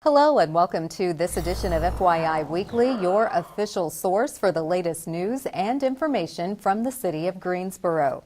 Hello and welcome to this edition of FYI Weekly, your official source for the latest news and information from the city of Greensboro.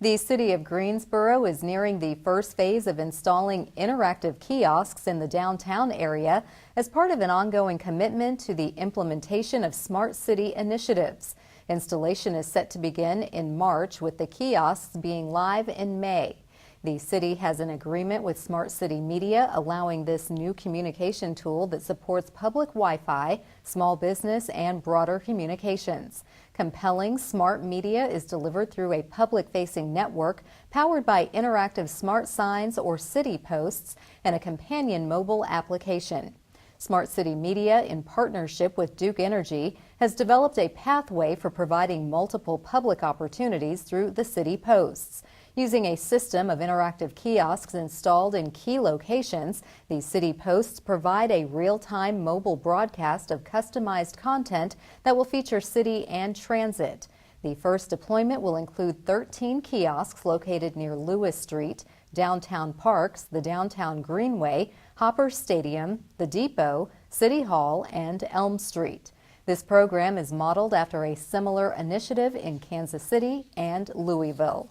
The city of Greensboro is nearing the first phase of installing interactive kiosks in the downtown area as part of an ongoing commitment to the implementation of smart city initiatives. Installation is set to begin in March, with the kiosks being live in May. The city has an agreement with Smart City Media, allowing this new communication tool that supports public Wi-Fi, small business, and broader communications. Compelling smart media is delivered through a public-facing network powered by interactive smart signs or city posts and a companion mobile application. Smart City Media, in partnership with Duke Energy, has developed a pathway for providing multiple public opportunities through the city posts. Using a system of interactive kiosks installed in key locations, the city posts provide a real-time mobile broadcast of customized content that will feature city and transit. The first deployment will include 13 kiosks located near Lewis Street, downtown parks, the downtown Greenway, Hopper Stadium, the Depot, City Hall, and Elm Street. This program is modeled after a similar initiative in Kansas City and Louisville.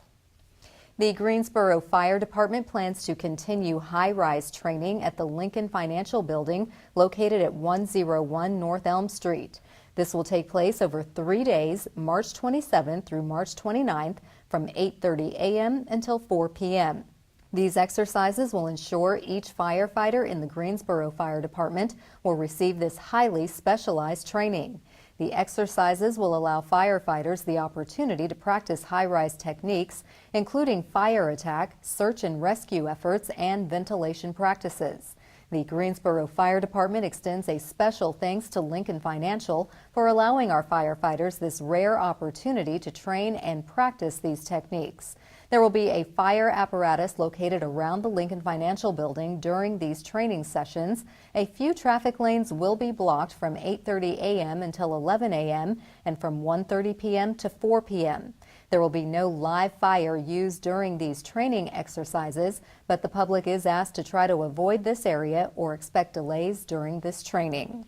The Greensboro Fire Department plans to continue high-rise training at the Lincoln Financial Building located at 101 North Elm Street. This will take place over 3 days, March 27th through March 29th, from 8:30 a.m. until 4 p.m. These exercises will ensure each firefighter in the Greensboro Fire Department will receive this highly specialized training. The exercises will allow firefighters the opportunity to practice high-rise techniques, including fire attack, search and rescue efforts, and ventilation practices. The Greensboro Fire Department extends a special thanks to Lincoln Financial for allowing our firefighters this rare opportunity to train and practice these techniques. There will be a fire apparatus located around the Lincoln Financial Building during these training sessions. A few traffic lanes will be blocked from 8:30 a.m. until 11 a.m. and from 1:30 p.m. to 4 p.m. There will be no live fire used during these training exercises, but the public is asked to try to avoid this area or expect delays during this training.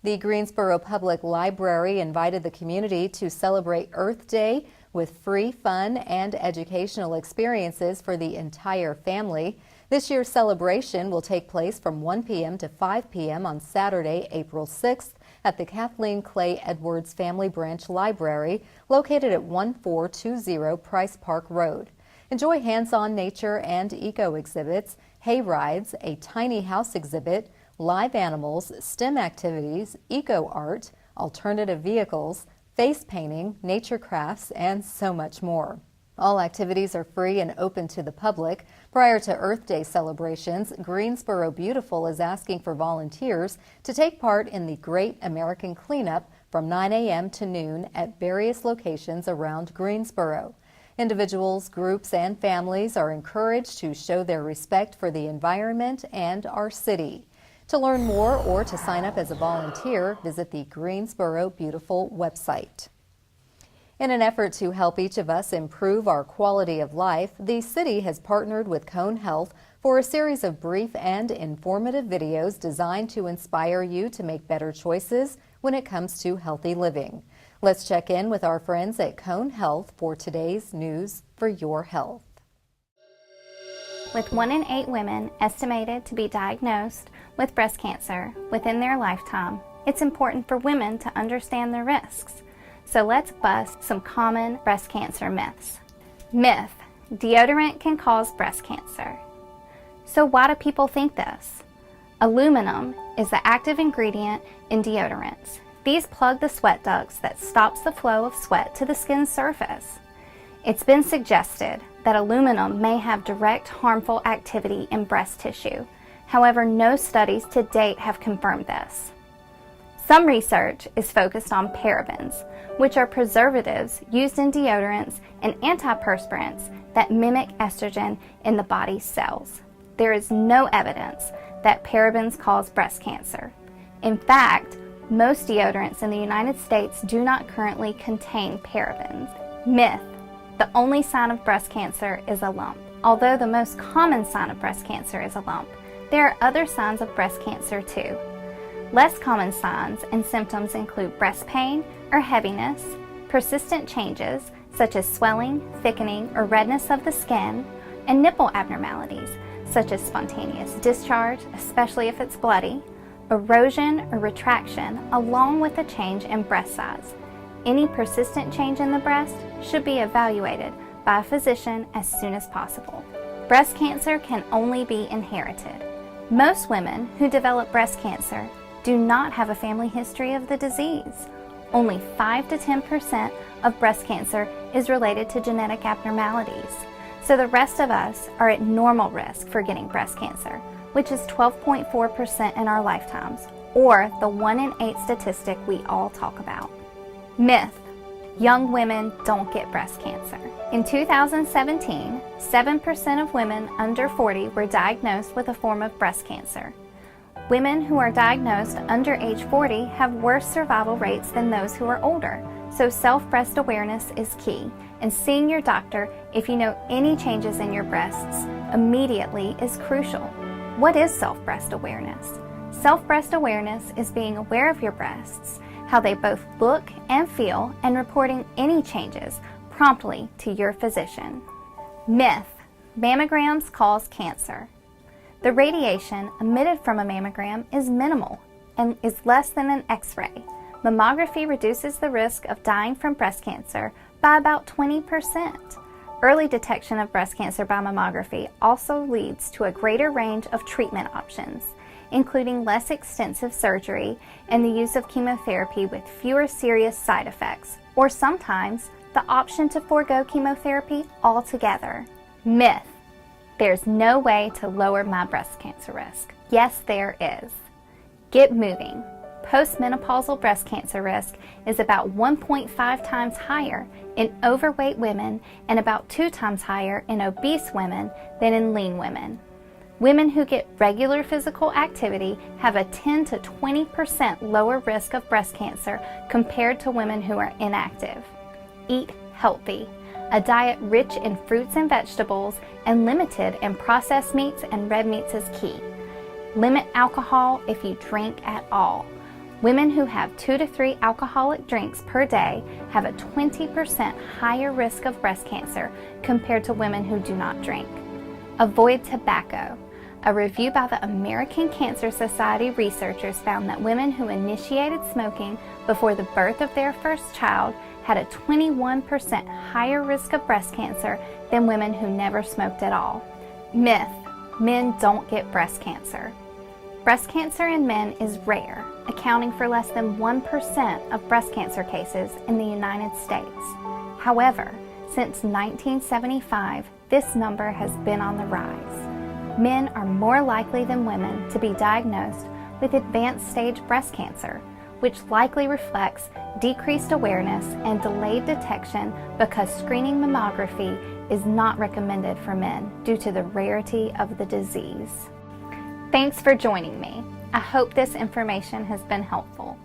The Greensboro Public Library invited the community to celebrate Earth Day with free fun and educational experiences for the entire family. This year's celebration will take place from 1 p.m. to 5 p.m. on Saturday, April 6th at the Kathleen Clay Edwards Family Branch Library, located at 1420 Price Park Road. Enjoy hands-on nature and eco exhibits, hay rides, a tiny house exhibit, live animals, STEM activities, eco art, alternative vehicles, face painting, nature crafts, and so much more. All activities are free and open to the public. Prior to Earth Day celebrations, Greensboro Beautiful is asking for volunteers to take part in the Great American Cleanup from 9 a.m. to noon at various locations around Greensboro. Individuals, groups, and families are encouraged to show their respect for the environment and our city. To learn more or to sign up as a volunteer, visit the Greensboro Beautiful website. In an effort to help each of us improve our quality of life, the city has partnered with Cone Health for a series of brief and informative videos designed to inspire you to make better choices when it comes to healthy living. Let's check in with our friends at Cone Health for today's news for your health. With 1 in 8 women estimated to be diagnosed with breast cancer within their lifetime, it's important for women to understand the risks. So let's bust some common breast cancer myths. Myth: deodorant can cause breast cancer. So why do people think this? Aluminum is the active ingredient in deodorants. These plug the sweat ducts that stops the flow of sweat to the skin's surface. It's been suggested that aluminum may have direct harmful activity in breast tissue. However, no studies to date have confirmed this. Some research is focused on parabens, which are preservatives used in deodorants and antiperspirants that mimic estrogen in the body's cells. There is no evidence that parabens cause breast cancer. In fact, most deodorants in the United States do not currently contain parabens. Myth: the only sign of breast cancer is a lump. Although the most common sign of breast cancer is a lump, there are other signs of breast cancer too. Less common signs and symptoms include breast pain or heaviness, persistent changes such as swelling, thickening, or redness of the skin, and nipple abnormalities such as spontaneous discharge, especially if it's bloody, erosion or retraction, along with a change in breast size. Any persistent change in the breast should be evaluated by a physician as soon as possible. Breast cancer can only be inherited. Most women who develop breast cancer do not have a family history of the disease. Only 5 to 10% of breast cancer is related to genetic abnormalities. So the rest of us are at normal risk for getting breast cancer, which is 12.4% in our lifetimes, or the 1 in 8 statistic we all talk about. Myth: young women don't get breast cancer. In 2017, 7% of women under 40 were diagnosed with a form of breast cancer. Women who are diagnosed under age 40 have worse survival rates than those who are older, so self-breast awareness is key, and seeing your doctor if you know any changes in your breasts immediately is crucial. What is self-breast awareness? Self-breast awareness is being aware of your breasts, how they both look and feel, and reporting any changes promptly to your physician. Myth: mammograms cause cancer. The radiation emitted from a mammogram is minimal and is less than an X-ray. Mammography reduces the risk of dying from breast cancer by about 20%. Early detection of breast cancer by mammography also leads to a greater range of treatment options, including less extensive surgery and the use of chemotherapy with fewer serious side effects, or sometimes the option to forego chemotherapy altogether. Myth: there's no way to lower my breast cancer risk. Yes, there is. Get moving. Postmenopausal breast cancer risk is about 1.5 times higher in overweight women and about 2 times higher in obese women than in lean women. Women who get regular physical activity have a 10 to 20% lower risk of breast cancer compared to women who are inactive. Eat healthy. A diet rich in fruits and vegetables and limited in processed meats and red meats is key. Limit alcohol if you drink at all. Women who have 2 to 3 alcoholic drinks per day have a 20% higher risk of breast cancer compared to women who do not drink. Avoid tobacco. A review by the American Cancer Society researchers found that women who initiated smoking before the birth of their first child had a 21% higher risk of breast cancer than women who never smoked at all. Myth: men don't get breast cancer. Breast cancer in men is rare, accounting for less than 1% of breast cancer cases in the United States. However, since 1975, this number has been on the rise. Men are more likely than women to be diagnosed with advanced stage breast cancer, which likely reflects decreased awareness and delayed detection because screening mammography is not recommended for men due to the rarity of the disease. Thanks for joining me. I hope this information has been helpful.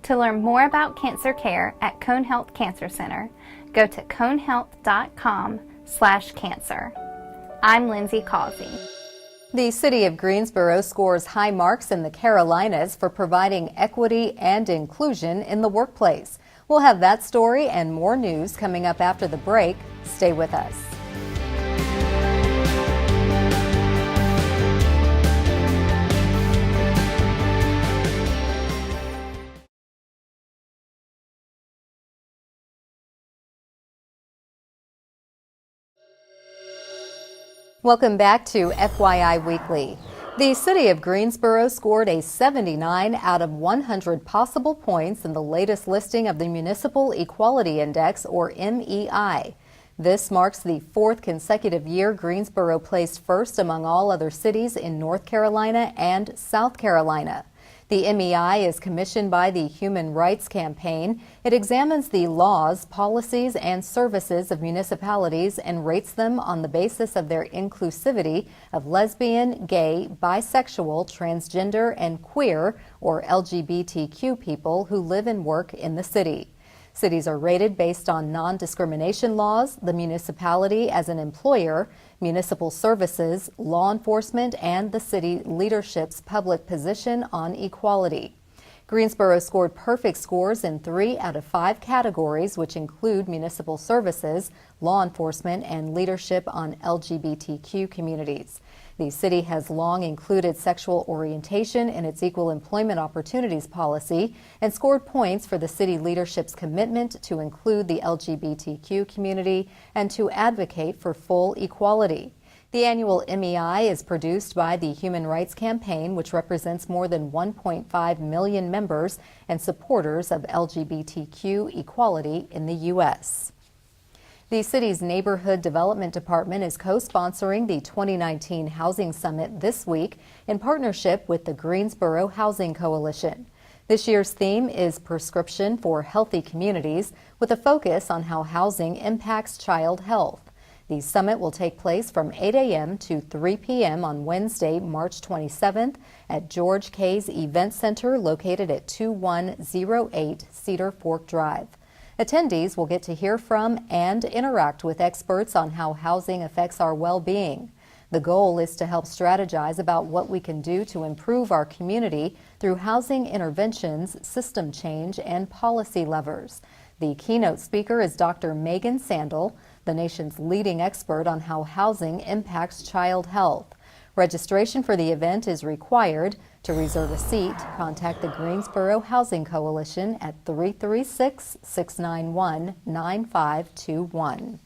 To learn more about cancer care at Cone Health Cancer Center, go to conehealth.com/cancer. I'm Lindsay Causey. The City of Greensboro scores high marks in the Carolinas for providing equity and inclusion in the workplace. We'll have that story and more news coming up after the break. Stay with us. Welcome back to FYI Weekly. The City of Greensboro scored a 79 out of 100 possible points in the latest listing of the Municipal Equality Index, or MEI. This marks the 4th consecutive year Greensboro placed first among all other cities in North Carolina and South Carolina. The MEI is commissioned by the Human Rights Campaign. It examines the laws, policies, and services of municipalities and rates them on the basis of their inclusivity of lesbian, gay, bisexual, transgender, and queer, or LGBTQ people who live and work in the city. Cities are rated based on non-discrimination laws, the municipality as an employer, municipal services, law enforcement, and the city leadership's public position on equality. Greensboro scored perfect scores in 3 out of 5 categories, which include municipal services, law enforcement, and leadership on LGBTQ communities. The city has long included sexual orientation in its equal employment opportunities policy and scored points for the city leadership's commitment to include the LGBTQ community and to advocate for full equality. The annual MEI is produced by the Human Rights Campaign, which represents more than 1.5 million members and supporters of LGBTQ equality in the U.S. The city's Neighborhood Development Department is co-sponsoring the 2019 Housing Summit this week in partnership with the Greensboro Housing Coalition. This year's theme is Prescription for Healthy Communities, with a focus on how housing impacts child health. The summit will take place from 8 a.m. to 3 p.m. on Wednesday, March 27th at George K's Event Center located at 2108 Cedar Fork Drive. Attendees will get to hear from and interact with experts on how housing affects our well-being. The goal is to help strategize about what we can do to improve our community through housing interventions, system change, and policy levers. The keynote speaker is Dr. Megan Sandel, the nation's leading expert on how housing impacts child health. Registration for the event is required. To reserve a seat, contact the Greensboro Housing Coalition at 336-691-9521.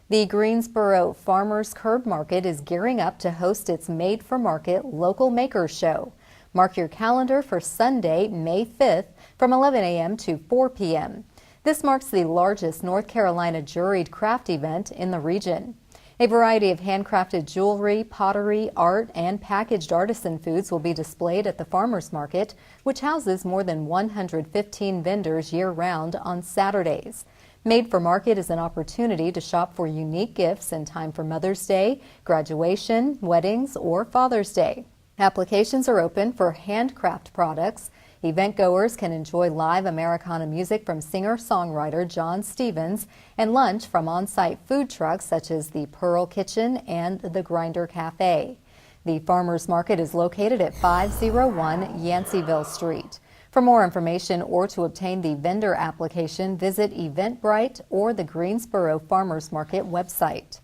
The Greensboro Farmers Curb Market is gearing up to host its Made for Market Local Makers Show. Mark your calendar for Sunday, May 5th from 11 a.m. to 4 p.m. This marks the largest North Carolina juried craft event in the region. A variety of handcrafted jewelry, pottery, art, and packaged artisan foods will be displayed at the farmers market, which houses more than 115 vendors year-round on Saturdays. Made for Market is an opportunity to shop for unique gifts in time for Mother's Day, graduation, weddings, or Father's Day. Applications are open for handcraft products. Event goers can enjoy live Americana music from singer-songwriter John Stevens and lunch from on-site food trucks such as the Pearl Kitchen and the Grinder Cafe. The farmers market is located at 501 Yanceyville Street. For more information or to obtain the vendor application, visit Eventbrite or the Greensboro Farmers Market website.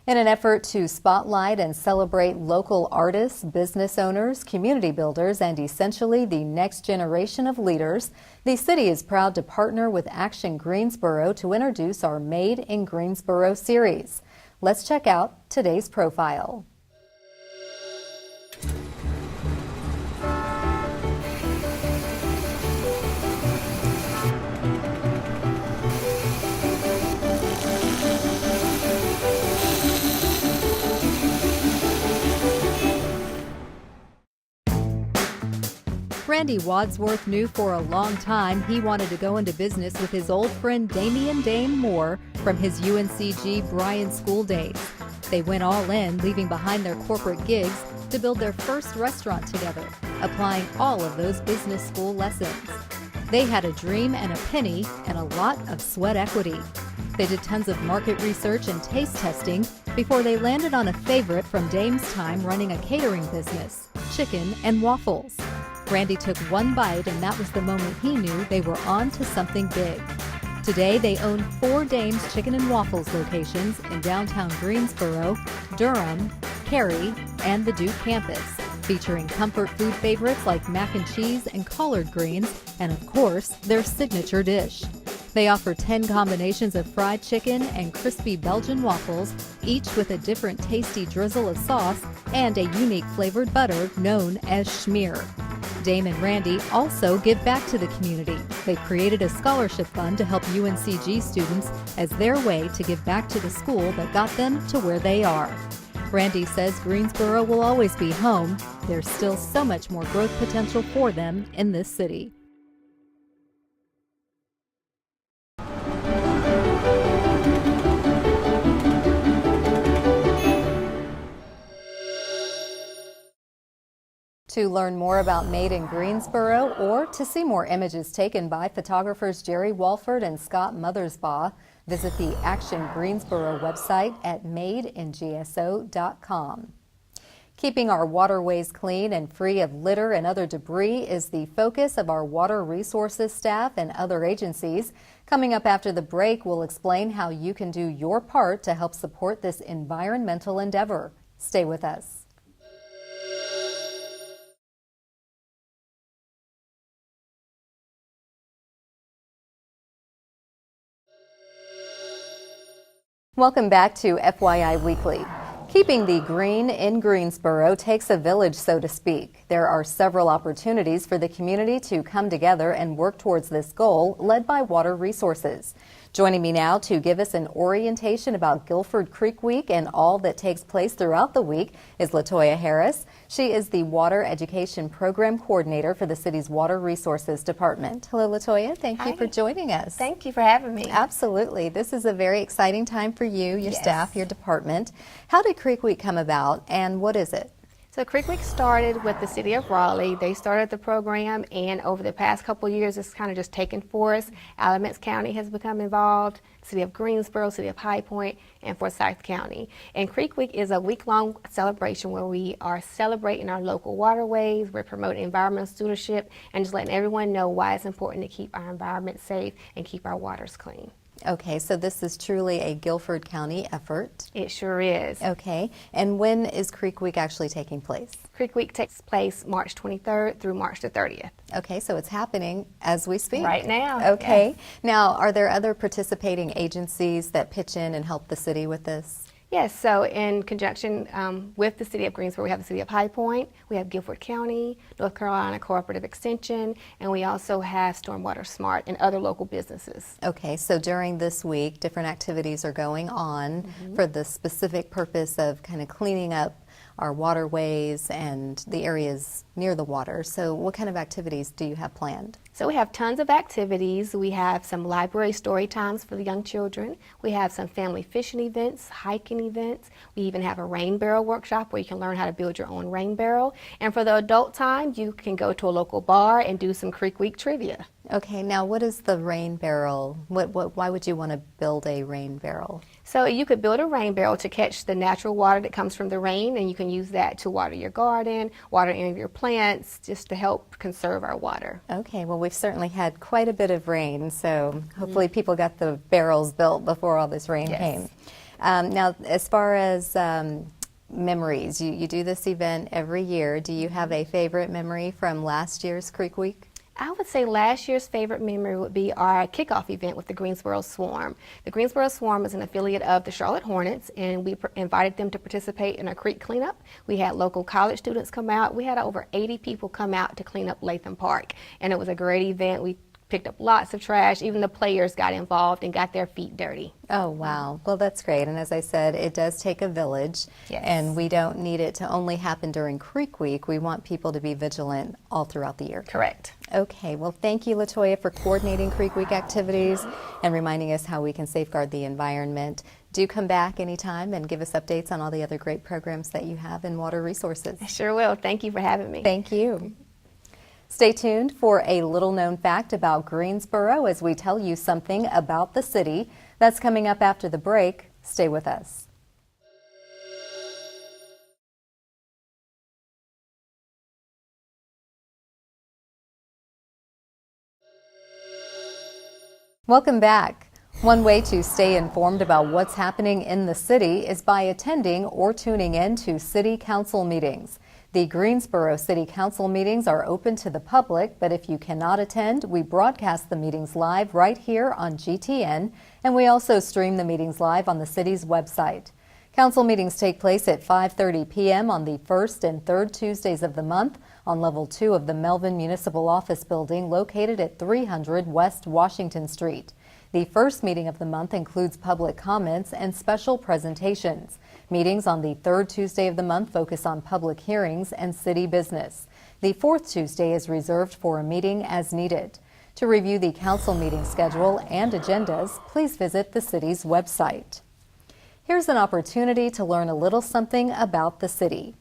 In an effort to spotlight and celebrate local artists, business owners, community builders, and essentially the next generation of leaders, the city is proud to partner with Action Greensboro to introduce our Made in Greensboro series. Let's check out today's profile. Randy Wadsworth knew for a long time he wanted to go into business with his old friend Damian Dame Moore from his UNCG Bryan school days. They went all in, leaving behind their corporate gigs to build their first restaurant together, applying all of those business school lessons. They had a dream and a penny and a lot of sweat equity. They did tons of market research and taste testing before they landed on a favorite from Dame's time running a catering business, chicken and waffles. Randy took one bite, and that was the moment he knew they were on to something big. Today, they own 4 Dame's Chicken and Waffles locations in downtown Greensboro, Durham, Cary, and the Duke campus, featuring comfort food favorites like mac and cheese and collard greens, and of course, their signature dish. They offer 10 combinations of fried chicken and crispy Belgian waffles, each with a different tasty drizzle of sauce and a unique flavored butter known as schmear. Dame and Randy also give back to the community. They created a scholarship fund to help UNCG students as their way to give back to the school that got them to where they are. Randy says Greensboro will always be home. There's still so much more growth potential for them in this city. To learn more about Made in Greensboro or to see more images taken by photographers Jerry Walford and Scott Mothersbaugh, visit the Action Greensboro website at madeingso.com. Keeping our waterways clean and free of litter and other debris is the focus of our water resources staff and other agencies. Coming up after the break, we'll explain how you can do your part to help support this environmental endeavor. Stay with us. Welcome back to FYI Weekly. Keeping the green in Greensboro takes a village, so to speak. There are several opportunities for the community to come together and work towards this goal, led by Water Resources. Joining me now to give us an orientation about Guilford Creek Week and all that takes place throughout the week is LaToya Harris. She is the Water Education Program Coordinator for the city's Water Resources Department. Hello, LaToya. Thank you for joining us. Thank you for having me. Absolutely. This is a very exciting time for you, your staff, your department. How did Creek Week come about, and what is it? So Creek Week started with the city of Raleigh. They started the program, and over the past couple of years, it's kind of just taken force. Alamance County has become involved, city of Greensboro, city of High Point, and Forsyth County. And Creek Week is a week-long celebration where we are celebrating our local waterways, we're promoting environmental stewardship, and just letting everyone know why it's important to keep our environment safe and keep our waters clean. Okay, so this is truly a Guilford County effort. It sure is. Okay, and when is Creek Week actually taking place? Creek Week takes place March 23rd through March the 30th. Okay, so it's happening as we speak. Right now. Okay. Yes. Now, are there other participating agencies that pitch in and help the city with this? Yes, so in conjunction with the city of Greensboro, we have the city of High Point, we have Guilford County, North Carolina Cooperative Extension, and we also have Stormwater Smart and other local businesses. Okay, so during this week, different activities are going on for the specific purpose of kind of cleaning up our waterways and the areas near the water. So what kind of activities do you have planned? So we have tons of activities. We have some library story times for the young children. We have some family fishing events, hiking events. We even have a rain barrel workshop where you can learn how to build your own rain barrel. And for the adult time, you can go to a local bar and do some Creek Week trivia. Okay, now what is the rain barrel? Why would you want to build a rain barrel? So you could build a rain barrel to catch the natural water that comes from the rain, and you can use that to water your garden, water any of your plants, just to help conserve our water. Okay, well, we've certainly had quite a bit of rain, so hopefully people got the barrels built before all this rain came. Now, as far as memories, you do this event every year. Do you have a favorite memory from last year's Creek Week? I would say last year's favorite memory would be our kickoff event with the Greensboro Swarm. The Greensboro Swarm is an affiliate of the Charlotte Hornets, and we invited them to participate in a creek cleanup. We had local college students come out. We had over 80 people come out to clean up Latham Park, and it was a great event. We picked up lots of trash. Even the players got involved and got their feet dirty. Oh, wow. Well, that's great. And as I said, it does take a village. Yes. And we don't need it to only happen during Creek Week. We want people to be vigilant all throughout the year. Correct. Okay. Well, thank you, LaToya, for coordinating Creek Week activities and reminding us how we can safeguard the environment. Do come back anytime and give us updates on all the other great programs that you have in Water Resources. I sure will. Thank you for having me. Thank you. Stay tuned for a little-known fact about Greensboro as we tell you something about the city. That's coming up after the break. Stay with us. Welcome back. One way to stay informed about what's happening in the city is by attending or tuning in to city council meetings. The Greensboro City Council meetings are open to the public, but if you cannot attend, we broadcast the meetings live right here on GTN, and we also stream the meetings live on the city's website. Council meetings take place at 5:30 p.m. on the first and third Tuesdays of the month on Level 2 of the Melvin Municipal Office Building located at 300 West Washington Street. The first meeting of the month includes public comments and special presentations. Meetings on the third Tuesday of the month focus on public hearings and city business. The fourth Tuesday is reserved for a meeting as needed. To review the council meeting schedule and agendas, please visit the city's website. Here's an opportunity to learn a little something about the city.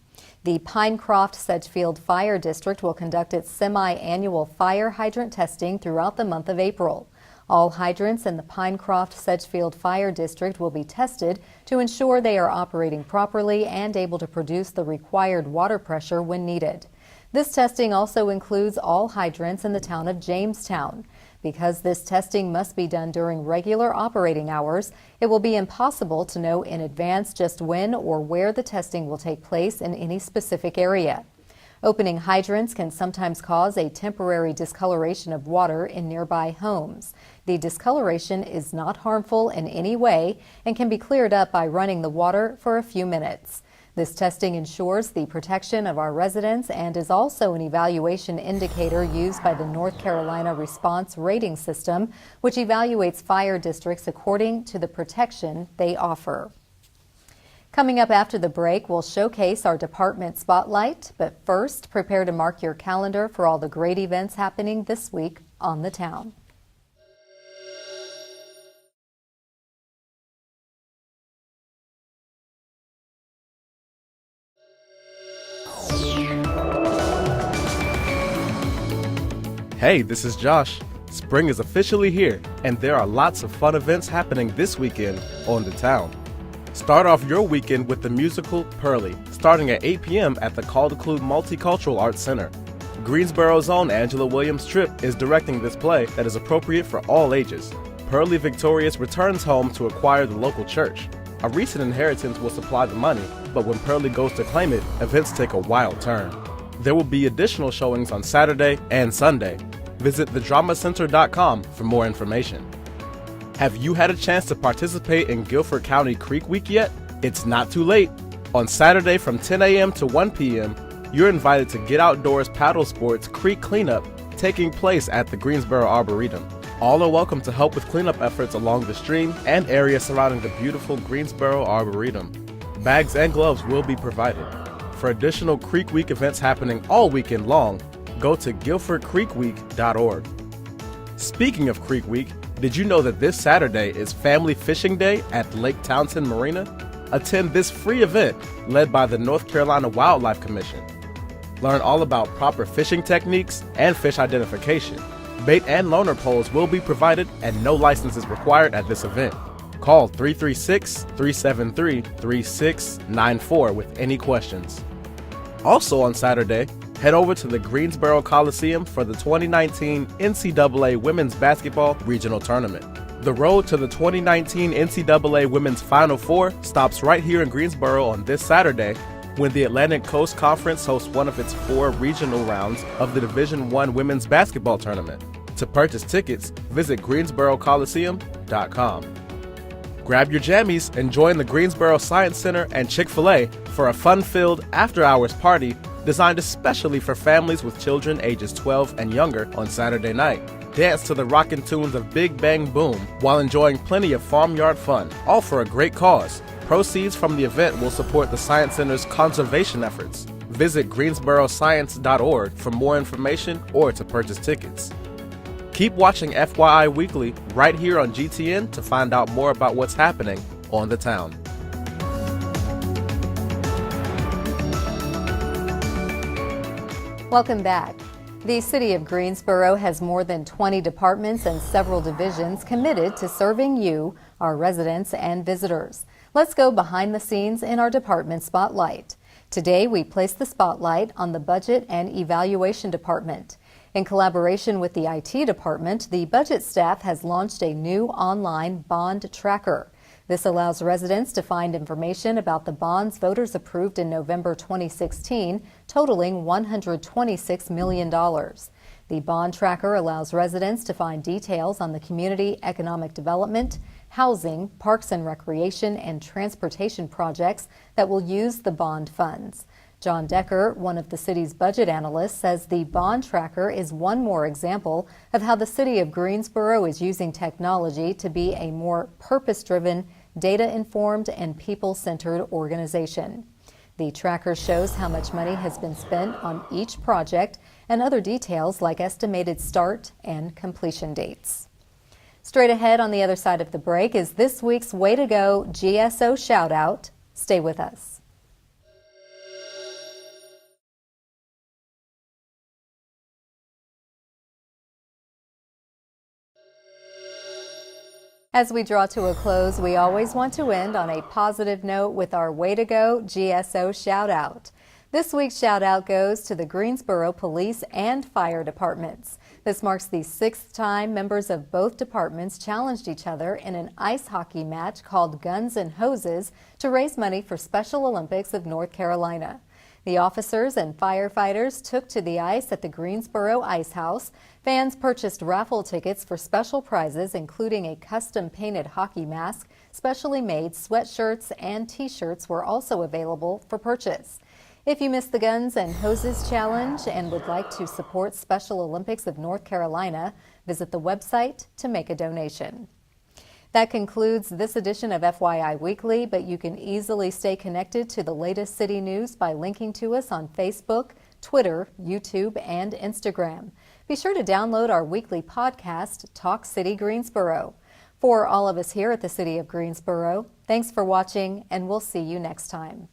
The Pinecroft-Sedgefield Fire District will conduct its semi-annual fire hydrant testing throughout the month of April. All hydrants in the Pinecroft-Sedgefield Fire District will be tested to ensure they are operating properly and able to produce the required water pressure when needed. This testing also includes all hydrants in the town of Jamestown. Because this testing must be done during regular operating hours, it will be impossible to know in advance just when or where the testing will take place in any specific area. Opening hydrants can sometimes cause a temporary discoloration of water in nearby homes. The discoloration is not harmful in any way and can be cleared up by running the water for a few minutes. This testing ensures the protection of our residents and is also an evaluation indicator used by the North Carolina Response Rating System, which evaluates fire districts according to the protection they offer. Coming up after the break, we'll showcase our department spotlight, but first, prepare to mark your calendar for all the great events happening this week on the town. Hey, this is Josh. Spring is officially here, and there are lots of fun events happening this weekend on the town. Start off your weekend with the musical Pearly, starting at 8 p.m. at the Caldeclue Multicultural Arts Center. Greensboro's own Angela Williams Tripp is directing this play that is appropriate for all ages. Pearly Victorious returns home to acquire the local church. A recent inheritance will supply the money, but when Pearly goes to claim it, events take a wild turn. There will be additional showings on Saturday and Sunday. Visit thedramacenter.com for more information. Have you had a chance to participate in Guilford County Creek Week yet? It's not too late. On Saturday from 10 a.m. to 1 p.m., you're invited to Get Outdoors Paddle Sports Creek Cleanup taking place at the Greensboro Arboretum. All are welcome to help with cleanup efforts along the stream and area surrounding the beautiful Greensboro Arboretum. Bags and gloves will be provided. For additional Creek Week events happening all weekend long, go to guilfordcreekweek.org. Speaking of Creek Week, did you know that this Saturday is Family Fishing Day at Lake Townsend Marina? Attend this free event led by the North Carolina Wildlife Commission. Learn all about proper fishing techniques and fish identification. Bait and loaner poles will be provided and no license is required at this event. Call 336-373-3694 with any questions. Also on Saturday, head over to the Greensboro Coliseum for the 2019 NCAA Women's Basketball Regional Tournament. The road to the 2019 NCAA Women's Final Four stops right here in Greensboro on this Saturday when the Atlantic Coast Conference hosts one of its 4 regional rounds of the Division I Women's Basketball Tournament. To purchase tickets, visit greensboroColiseum.com. Grab your jammies and join the Greensboro Science Center and Chick-fil-A for a fun-filled after-hours party designed especially for families with children ages 12 and younger on Saturday night. Dance to the rockin' tunes of Big Bang Boom while enjoying plenty of farmyard fun, all for a great cause. Proceeds from the event will support the Science Center's conservation efforts. Visit greensboroscience.org for more information or to purchase tickets. Keep watching FYI Weekly right here on GTN to find out more about what's happening on the town. Welcome back. The City of Greensboro has more than 20 departments and several divisions committed to serving you, our residents and visitors. Let's go behind the scenes in our department spotlight. Today, we place the spotlight on the Budget and Evaluation Department. In collaboration with the IT department, the budget staff has launched a new online bond tracker. This allows residents to find information about the bonds voters approved in November 2016, totaling $126 million. The bond tracker allows residents to find details on the community economic development, housing, parks and recreation, and transportation projects that will use the bond funds. John Decker, one of the city's budget analysts, says the bond tracker is one more example of how the city of Greensboro is using technology to be a more purpose-driven, data-informed, and people-centered organization. The tracker shows how much money has been spent on each project and other details like estimated start and completion dates. Straight ahead on the other side of the break is this week's Way to Go GSO shout-out. Stay with us. As we draw to a close, we always want to end on a positive note with our Way to Go GSO shout out. This week's shout out goes to the Greensboro Police and Fire Departments. This marks the 6th time members of both departments challenged each other in an ice hockey match called Guns and Hoses to raise money for Special Olympics of North Carolina. The officers and firefighters took to the ice at the Greensboro Ice House. Fans purchased raffle tickets for special prizes, including a custom-painted hockey mask. Specially made sweatshirts and T-shirts were also available for purchase. If you missed the Guns and Hoses Challenge and would like to support Special Olympics of North Carolina, visit the website to make a donation. That concludes this edition of FYI Weekly, but you can easily stay connected to the latest city news by linking to us on Facebook, Twitter, YouTube, and Instagram. Be sure to download our weekly podcast, Talk City Greensboro. For all of us here at the City of Greensboro, thanks for watching, and we'll see you next time.